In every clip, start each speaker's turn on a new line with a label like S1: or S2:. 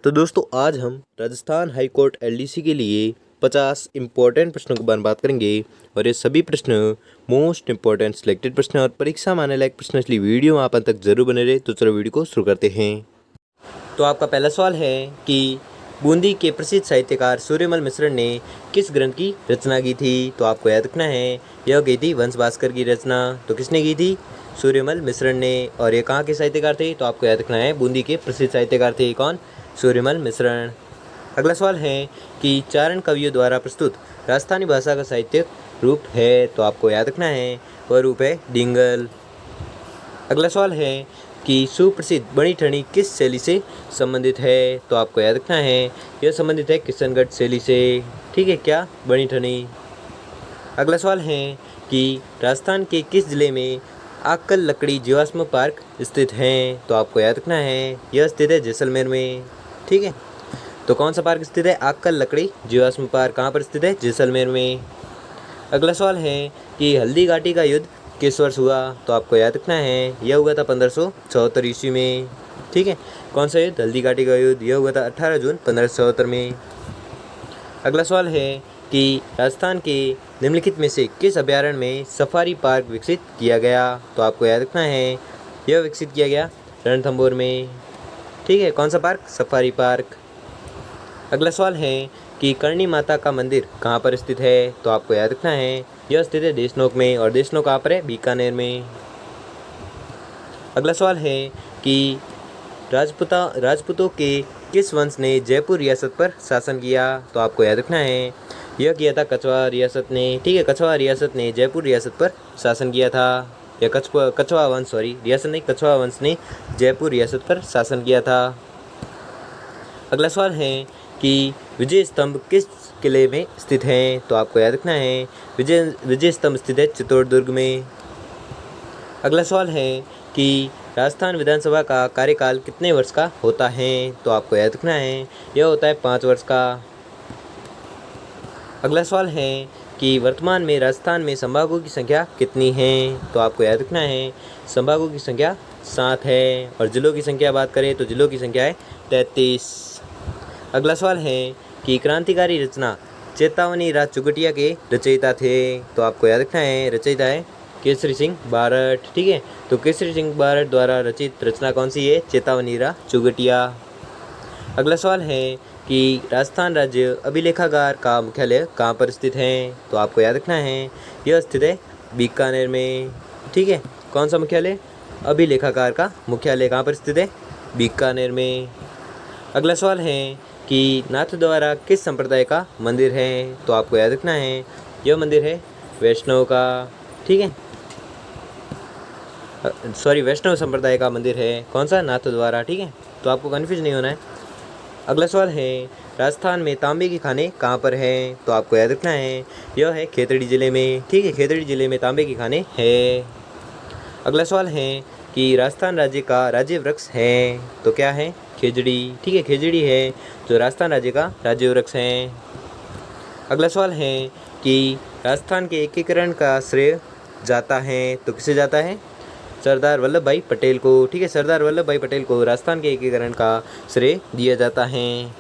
S1: तो दोस्तों आज हम राजस्थान हाई कोर्ट एलडीसी के लिए 50 इम्पोर्टेंट प्रश्नों के बारे में बात करेंगे और ये सभी प्रश्न मोस्ट इम्पोर्टेंट सिलेक्टेड प्रश्न और परीक्षा में आने लायक प्रश्न, इसलिए वीडियो में आप अंत तक जरूर बने रहे। तो चलो वीडियो को शुरू करते हैं। तो आपका पहला सवाल है कि बूंदी के प्रसिद्ध साहित्यकार सूर्यमल मिश्र ने किस ग्रंथ की रचना की थी। तो आपको याद रखना है यह की थी वंश भास्कर की रचना। तो किसने की थी? सूर्यमल मिश्र ने। और ये कहाँ के साहित्यकार थे? तो आपको याद रखना है बूंदी के प्रसिद्ध साहित्यकार थे। कौन? सूर्यमल मिश्रण। अगला सवाल है कि चारण कवियों द्वारा प्रस्तुत राजस्थानी भाषा का साहित्यिक रूप है। तो आपको याद रखना है वह रूप है डिंगल। अगला सवाल है कि सुप्रसिद्ध बणी ठनी किस शैली से संबंधित है। तो आपको याद रखना है यह संबंधित है किशनगढ़ शैली से। ठीक है, क्या? बणी ठनी। अगला सवाल है कि राजस्थान के किस जिले में आक्कल लकड़ी जीवाश्म पार्क स्थित हैं। तो आपको याद रखना है यह स्थित है जैसलमेर में। ठीक है, तो कौन सा पार्क स्थित है? आक्कल लकड़ी जीवाश्म पार्क कहाँ पर स्थित है? जैसलमेर में। अगला सवाल है कि हल्दी घाटी का युद्ध किस वर्ष हुआ। तो आपको याद रखना है यह हुआ था 1574 ईस्वी में। ठीक है, कौन सा युद्ध? हल्दी घाटी का युद्ध। यह हुआ था 18 जून 1574 में। अगला सवाल है कि राजस्थान के निम्नलिखित में से किस अभ्यारण्य में सफारी पार्क विकसित किया गया। तो आपको याद रखना है यह विकसित किया गया रणथंभौर में। ठीक है, कौन सा पार्क? Safari park. अगला सवाल है कि करणी माता का मंदिर कहाँ पर स्थित है। तो आपको याद रखना है यह स्थित है देशनोक में। और देशनोक कहाँ पर है? बीकानेर में। अगला सवाल है कि राजपूतों के किस वंश ने जयपुर रियासत पर शासन किया। तो आपको याद रखना है यह किया था कछवा रियासत ने। ठीक है, कछवा रियासत ने जयपुर रियासत पर शासन किया था। या कछवा वंश, रियासत नहीं, कछवा वंश ने जयपुर रियासत पर शासन किया था। अगला सवाल है कि विजय स्तंभ किस किले में स्थित हैं। तो आपको याद रखना है विजय स्तंभ स्थित है चित्तौड़दुर्ग में। अगला सवाल है कि राजस्थान विधानसभा का कार्यकाल कितने वर्ष का होता है। तो आपको याद रखना है यह होता है 5 वर्ष का। अगला सवाल है कि वर्तमान में राजस्थान में संभागों की संख्या कितनी है। तो आपको याद रखना है संभागों की संख्या 7 है। और जिलों की संख्या बात करें तो जिलों की संख्या है 33। अगला सवाल है कि क्रांतिकारी रचना चेतावनी राज चुगटिया के रचयिता थे। तो आपको याद रखना है रचयिता है केसरी सिंह बारठ। ठीक है, तो केसरी सिंह बारठ द्वारा रचित रचना कौन सी है? चेतावनी राज चुगटिया। अगला सवाल है कि राजस्थान राज्य अभिलेखागार का मुख्यालय कहाँ पर स्थित है। तो आपको याद रखना है यह स्थित है बीकानेर में। ठीक है, कौन सा मुख्यालय? अभिलेखागार का मुख्यालय कहाँ पर स्थित है? बीकानेर में। अगला सवाल है कि नाथद्वारा किस संप्रदाय का मंदिर है। तो आपको याद रखना है यह मंदिर है वैष्णव का। ठीक है, वैष्णव संप्रदाय का मंदिर है। कौन सा? नाथद्वारा। ठीक है, तो आपको कन्फ्यूज नहीं होना है। अगला सवाल है राजस्थान में तांबे के खाने कहाँ पर हैं। तो आपको याद रखना है यह है खेतड़ी जिले में। ठीक है, खेतड़ी जिले में तांबे के खाने हैं। अगला सवाल है कि राजस्थान राज्य का राज्य वृक्ष है। तो क्या है? खेजड़ी। ठीक है, खेजड़ी है जो राजस्थान राज्य का राज्य वृक्ष है। अगला सवाल है कि राजस्थान के एकीकरण का श्रेय जाता है। तो किसे जाता है? सरदार वल्लभ भाई पटेल को। ठीक है, सरदार वल्लभ भाई पटेल को राजस्थान के एकीकरण का श्रेय दिया जाता है।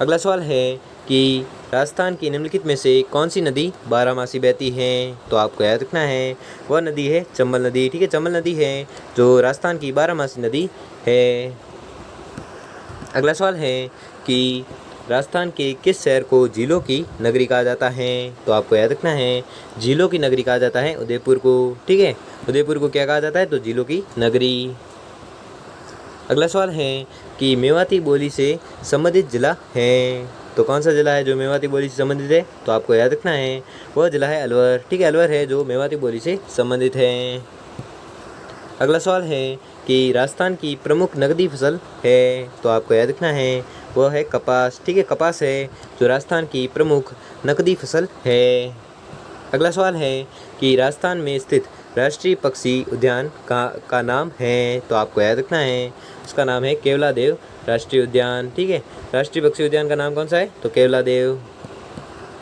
S1: अगला सवाल है कि राजस्थान की निम्नलिखित में से कौन सी नदी बारहमासी बहती है। तो आपको याद रखना है वह नदी है चंबल नदी। ठीक है, चंबल नदी है जो राजस्थान की बारहमासी नदी है। अगला सवाल है कि राजस्थान के किस शहर को झीलों की नगरी कहा जाता है। तो आपको याद रखना है झीलों की नगरी कहा जाता है उदयपुर को। ठीक है, उदयपुर को क्या कहा जाता है? तो झीलों की नगरी। अगला सवाल है कि मेवाती बोली से संबंधित जिला है। तो कौन सा जिला है जो मेवाती बोली से संबंधित है? तो आपको याद रखना है वह जिला है अलवर। ठीक है, अलवर है जो मेवाती बोली से संबंधित है। अगला सवाल है कि राजस्थान की प्रमुख नकदी फसल है। तो आपको याद रखना है वह है कपास। ठीक है, कपास है जो राजस्थान की प्रमुख नकदी फसल है। अगला सवाल है कि राजस्थान में स्थित राष्ट्रीय पक्षी उद्यान का नाम है। तो आपको याद रखना है उसका नाम है केवलादेव राष्ट्रीय उद्यान। ठीक है, राष्ट्रीय पक्षी उद्यान का नाम कौन सा है? तो केवलादेव।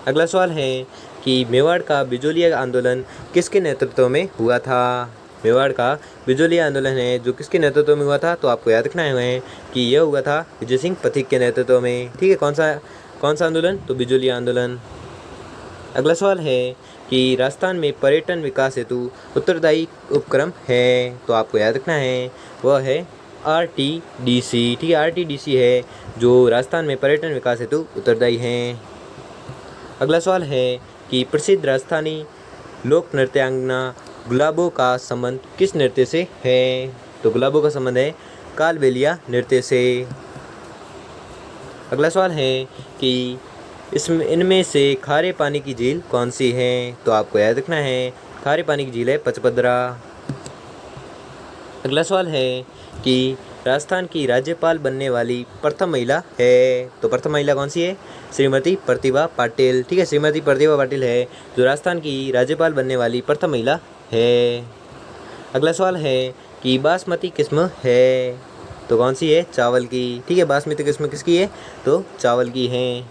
S1: अगला सवाल है कि मेवाड़ का बिजोलिया आंदोलन किसके नेतृत्व में हुआ था। मेवाड़ का बिजोली आंदोलन है जो किसके नेतृत्व में हुआ था, तो आपको याद रखना है कि यह हुआ था विजय सिंह पथिक के नेतृत्व में। ठीक है, कौन सा आंदोलन, तो बिजोली आंदोलन। अगला सवाल है कि राजस्थान में पर्यटन विकास हेतु उत्तरदायी उपक्रम है, तो आपको याद रखना है वह है RTDC। ठीक है, RTDC है जो राजस्थान में पर्यटन विकास हेतु उत्तरदायी हैं। अगला सवाल है कि प्रसिद्ध राजस्थानी लोक नृत्यांगना गुलाबों का संबंध किस नृत्य से है, तो गुलाबों का संबंध है कालबेलिया नृत्य से। अगला सवाल है कि इनमें से खारे पानी की झील कौन सी है, तो आपको याद रखना है खारे पानी की झील है पचपदरा। अगला सवाल है कि राजस्थान की राज्यपाल बनने वाली प्रथम महिला है, तो प्रथम महिला कौन सी है, श्रीमती प्रतिभा पाटिल। ठीक है, श्रीमती प्रतिभा पाटिल है जो राजस्थान की राज्यपाल बनने वाली प्रथम महिला है। अगला सवाल है कि बासमती किस्म है, तो कौन सी है, चावल की। ठीक है, बासमती किस्म किसकी है, तो चावल की है।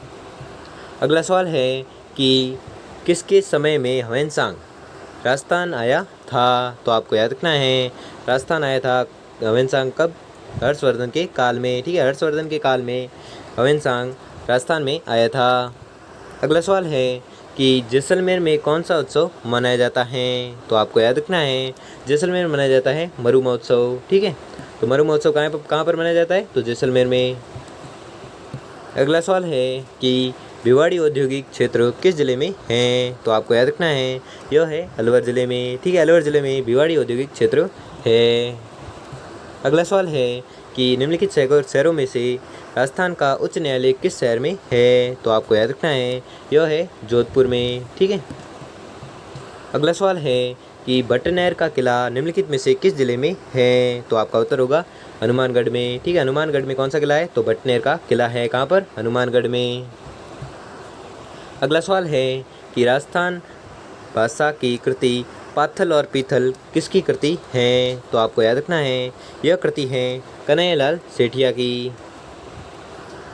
S1: अगला सवाल है कि किसके समय में ह्वेनसांग राजस्थान आया था, तो आपको याद रखना है राजस्थान आया था ह्वेनसांग कब, हर्षवर्धन के काल में। ठीक है, हर्षवर्धन के काल में ह्वेनसांग राजस्थान में आया था। अगला सवाल है कि जैसलमेर में कौन सा उत्सव मनाया जाता है, तो आपको याद रखना है जैसलमेर में मनाया जाता है मरु महोत्सव। ठीक है, तो मरु महोत्सव कहाँ पर मनाया जाता है, तो जैसलमेर में। अगला सवाल है कि भिवाड़ी औद्योगिक क्षेत्र किस जिले में है, तो आपको याद रखना है यह है अलवर जिले में। ठीक है, अलवर जिले में भिवाड़ी औद्योगिक क्षेत्र है। अगला सवाल है कि निम्नलिखित शहरों में से राजस्थान का उच्च न्यायालय किस शहर में है, तो आपको याद रखना है यह है जोधपुर में। ठीक है, अगला सवाल है कि भट्टनगर का किला निम्नलिखित में से किस जिले में है, तो आपका उत्तर होगा हनुमानगढ़ में। ठीक है, हनुमानगढ़ में कौन सा किला है, तो भट्टनगर का किला है कहाँ पर, हनुमानगढ़ में। अगला सवाल है कि राजस्थान भाषा की कृति पाथल और पीथल किसकी कृति है, तो आपको याद रखना है यह कृति है कन्हैयालाल सेठिया की।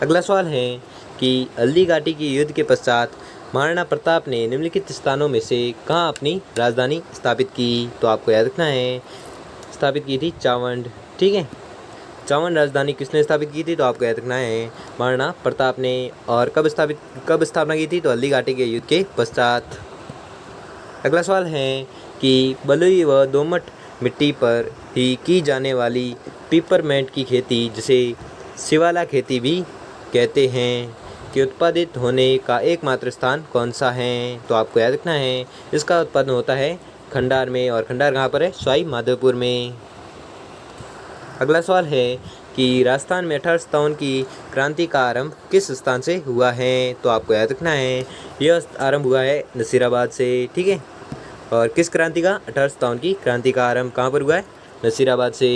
S1: अगला सवाल है कि हल्दी घाटी की युद्ध के पश्चात महाराणा प्रताप ने निम्नलिखित स्थानों में से कहाँ अपनी राजधानी स्थापित की, तो आपको याद रखना है स्थापित की थी चावंड। ठीक है, चावंड राजधानी किसने स्थापित की थी, तो आपको याद रखना है महाराणा प्रताप ने। और कब स्थापना की थी, तो हल्दी घाटी के युद्ध के पश्चात। अगला सवाल है कि बलुई व दोमट मिट्टी पर ही की जाने वाली पिपरमेंट की खेती जिसे शिवाला खेती भी कहते हैं कि उत्पादित होने का एकमात्र स्थान कौन सा है, तो आपको याद रखना है इसका उत्पादन होता है खंडार में। और खंडार कहाँ पर है, सवाई माधोपुर में। अगला सवाल है कि राजस्थान में 1857 की क्रांति का आरंभ किस स्थान से हुआ है, तो आपको याद रखना है यह आरंभ हुआ है नसीराबाद से। ठीक है, और किस क्रांति का, 1857 की क्रांति का आरंभ कहाँ पर हुआ है, नसीराबाद से।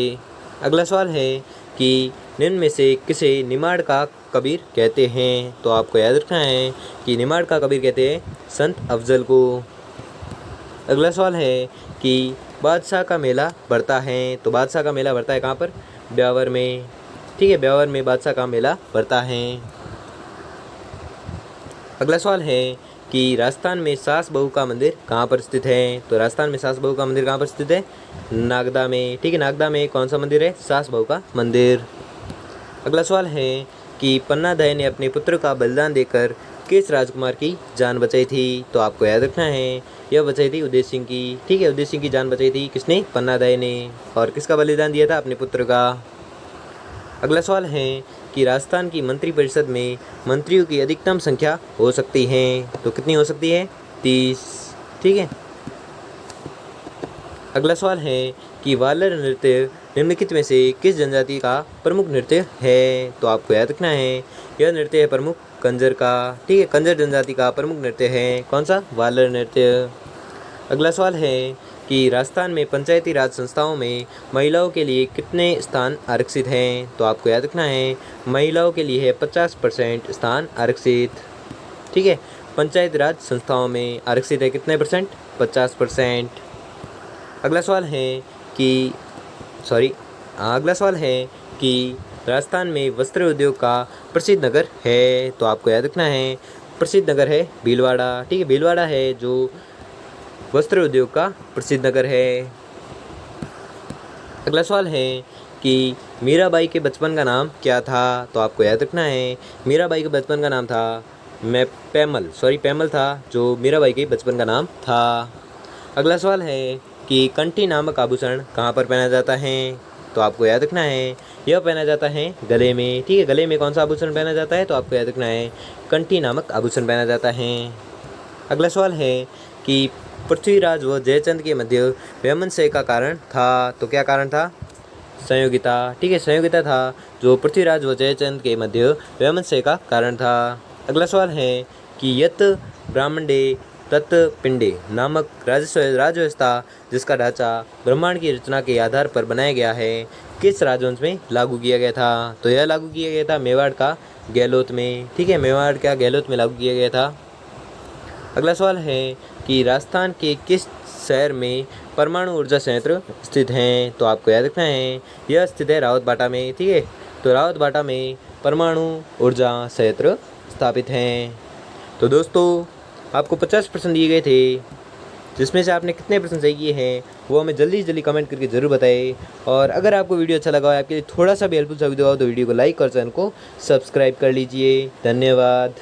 S1: अगला सवाल है कि निम्न में से किसे निमाड़ का कबीर कहते हैं, तो आपको याद रखना है कि निमाड़ का कबीर कहते हैं संत अफजल को। अगला सवाल है कि बादशाह का मेला बढ़ता है, तो बादशाह का मेला बढ़ता है कहाँ पर, ब्यावर में। ठीक है, ब्यावर में बादशाह का मेला बढ़ता है। अगला सवाल है कि राजस्थान में सास बहू का मंदिर कहाँ पर स्थित है, तो राजस्थान में सास बहू का मंदिर कहाँ पर स्थित है, नागदा में। ठीक है, नागदा में कौन सा मंदिर है, सास बहू का मंदिर। अगला सवाल है कि पन्ना दय ने अपने पुत्र का बलिदान देकर किस राजकुमार की जान बचाई थी, तो आपको याद रखना है यह बचाई थी उदय सिंह की। ठीक है, उदय सिंह की जान बचाई थी किसने, पन्ना दय ने। और किसका बलिदान दिया था, अपने पुत्र का। अगला सवाल है कि राजस्थान की मंत्रिपरिषद में मंत्रियों की अधिकतम संख्या हो सकती है, तो कितनी हो सकती है, 30। ठीक है, अगला सवाल है कि वालर नृत्य निम्नलिखित में से किस जनजाति का प्रमुख नृत्य है, तो आपको याद रखना है यह नृत्य है प्रमुख कंजर का। ठीक है, कंजर जनजाति का प्रमुख नृत्य है कौन सा, वालर नृत्य। अगला सवाल है कि राजस्थान में पंचायती राज संस्थाओं में महिलाओं के लिए कितने स्थान आरक्षित हैं, तो आपको याद रखना है महिलाओं के लिए है 50% स्थान आरक्षित। ठीक है, पंचायती राज संस्थाओं में आरक्षित है कितने परसेंट, 50%। अगला सवाल है कि राजस्थान में वस्त्र उद्योग का प्रसिद्ध नगर है, तो आपको याद रखना है प्रसिद्ध नगर है भीलवाड़ा। ठीक है, भीलवाड़ा है जो वस्त्र उद्योग का प्रसिद्ध नगर है। अगला सवाल है कि मीराबाई के बचपन का नाम क्या था, तो आपको याद रखना है मीराबाई के बचपन का नाम था पैमल था जो मीराबाई के बचपन का नाम था। अगला सवाल है कि कंठी नामक आभूषण कहाँ पर पहना जाता है, तो आपको याद रखना है यह पहना जाता है गले में। ठीक है, गले में कौन सा आभूषण पहना जाता है, तो आपको याद रखना है कंठी नामक आभूषण पहना जाता है। अगला सवाल है कि पृथ्वीराज व जयचंद के मध्य वैमनस्य का कारण था, तो क्या कारण था? संयोगिता। ठीक है, संयोगिता था जो पृथ्वीराज व जयचंद के मध्य वैमनस्य का कारण था। अगला सवाल है कि यत ब्राह्मणे तत् पिंडे नामक राजव्यवस्था जिसका ढांचा ब्रह्मांड की रचना के आधार पर बनाया गया है किस राजवंश में लागू किया गया था, तो यह लागू किया गया था मेवाड़ का गहलोत में। ठीक है, मेवाड़ का गहलोत में लागू किया गया था। अगला सवाल है कि राजस्थान के किस शहर में परमाणु ऊर्जा संयंत्र स्थित हैं, तो आपको याद रखना है यह स्थित है रावतबाटा में। ठीक है, तो रावतबाटा में परमाणु ऊर्जा संयंत्र स्थापित हैं। तो दोस्तों आपको 50% दिए गए थे, जिसमें से आपने कितने प्रश्न सही किए हैं वो हमें जल्दी कमेंट करके ज़रूर बताएं। और अगर आपको वीडियो अच्छा लगा हो, आपके लिए थोड़ा सा भी हेल्पफुल साबित हुआ हो, तो वीडियो को लाइक और चैनल को सब्सक्राइब कर लीजिए। धन्यवाद।